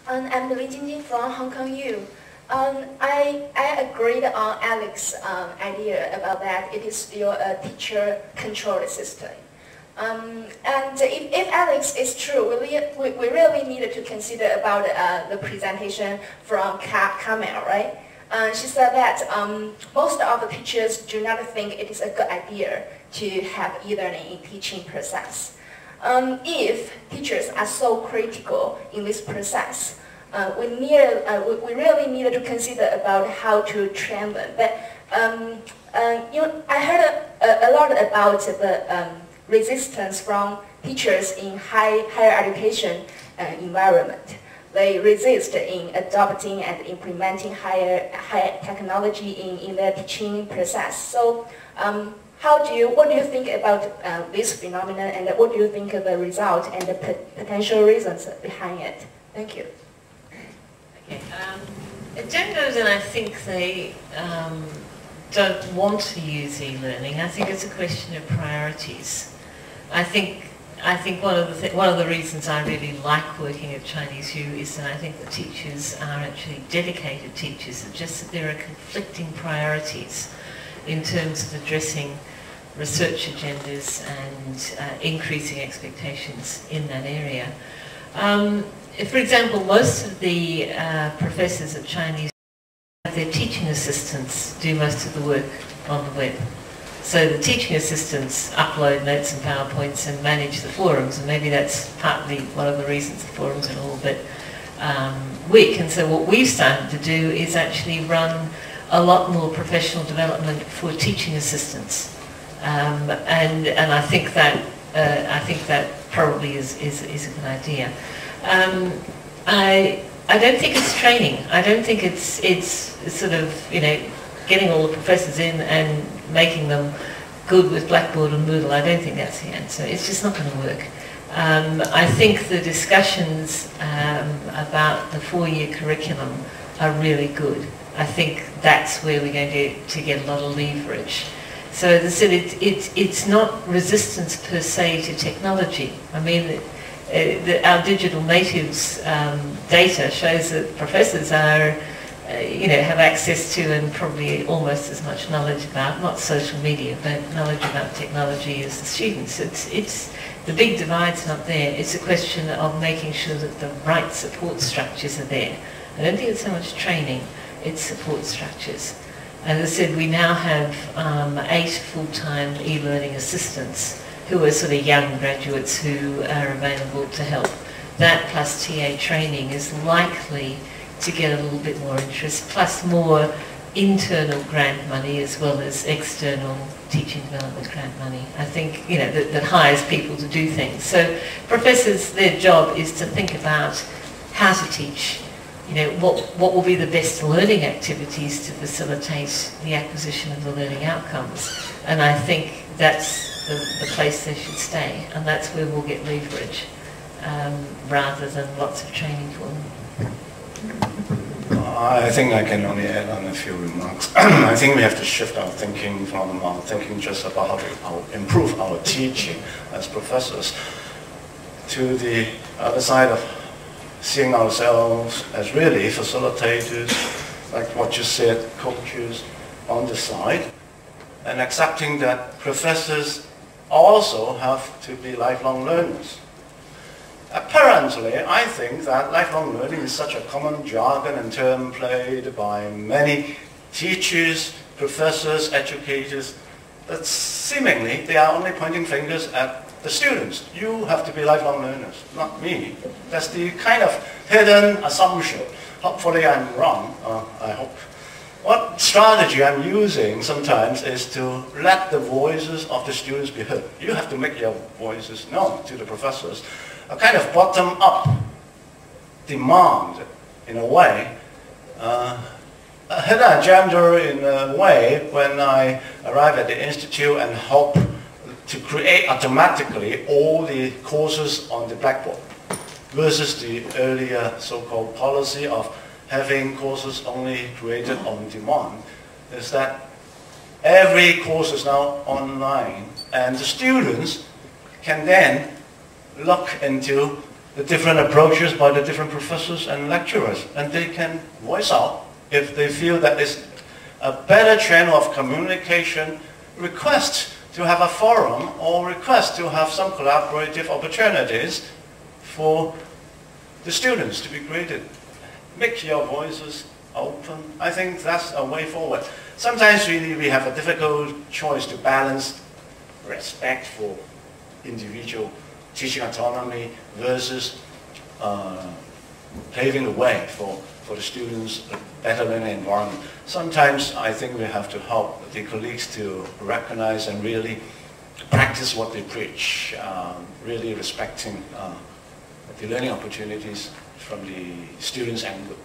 I'm Li Jingjing from Hong Kong U. I agreed on Alex's idea about that. It is still a teacher-controlled system. And if Alex is true, we really needed to consider about the presentation from Carmel, right? She said that most of the teachers do not think it is a good idea to have e-learning in teaching process. If teachers are so critical in this process, we really needed to consider about how to train them. But I heard a lot about the resistance from teachers in higher education environment. They resist in adopting and implementing higher technology in their teaching process. So, what do you think about this phenomenon, and what do you think of the result and the potential reasons behind it? Thank you. Okay. Agendas, and I think they don't want to use e-learning. I think it's a question of priorities. I think one of the reasons I really like working at Chinese U is that I think the teachers are actually dedicated teachers. It's just that there are conflicting priorities in terms of addressing research agendas and increasing expectations in that area. For example, most of the professors at Chinese have their teaching assistants do most of the work on the web. So the teaching assistants upload notes and PowerPoints and manage the forums, and maybe that's partly one of the reasons the forums are all a bit weak. And so what we've started to do is actually run a lot more professional development for teaching assistants. And I think that probably is a good idea. I don't think it's training. I don't think it's sort of, you know, getting all the professors in and making them good with Blackboard and Moodle. I don't think that's the answer. It's just not going to work. I think the discussions about the 4-year curriculum are really good. I think that's where we're going to get a lot of leverage. So as I said, it's not resistance per se to technology. I mean, our digital natives data shows that professors are, have access to and probably almost as much knowledge about, not social media, but knowledge about technology as the students. It's the big divide's not there. It's a question of making sure that the right support structures are there. I don't think it's so much training, it's support structures. As I said, we now have 8 full-time e-learning assistants who are sort of young graduates who are available to help. That plus TA training is likely to get a little bit more interest, plus more internal grant money as well as external teaching development grant money. I think, that hires people to do things. So professors, their job is to think about how to teach, what will be the best learning activities to facilitate the acquisition of the learning outcomes. And I think that's the place they should stay, and that's where we'll get leverage, rather than lots of training for them. I think I can only add on a few remarks. I think we have to shift our thinking from thinking just about how to improve our teaching as professors to the other side of seeing ourselves as really facilitators, like what you said, coaches on the side, and accepting that professors also have to be lifelong learners. Apparently, I think that lifelong learning is such a common jargon and term played by many teachers, professors, educators, that seemingly they are only pointing fingers at the students. You have to be lifelong learners, not me. That's the kind of hidden assumption. Hopefully I'm wrong, I hope. What strategy I'm using sometimes is to let the voices of the students be heard. You have to make your voices known to the professors. A kind of bottom-up demand, in a way, a hidden agenda in a way when I arrive at the Institute and hope to create automatically all the courses on the Blackboard versus the earlier so-called policy of having courses only created on demand, is that every course is now online and the students can then look into the different approaches by the different professors and lecturers, and they can voice out if they feel that it's a better channel of communication, request to have a forum or request to have some collaborative opportunities for the students to be created. Make your voices open. I think that's a way forward. Sometimes we have a difficult choice to balance respect for individual teaching autonomy versus paving the way for the students a better learning environment. Sometimes I think we have to help the colleagues to recognize and really practice what they preach, really respecting the learning opportunities from the students' angle.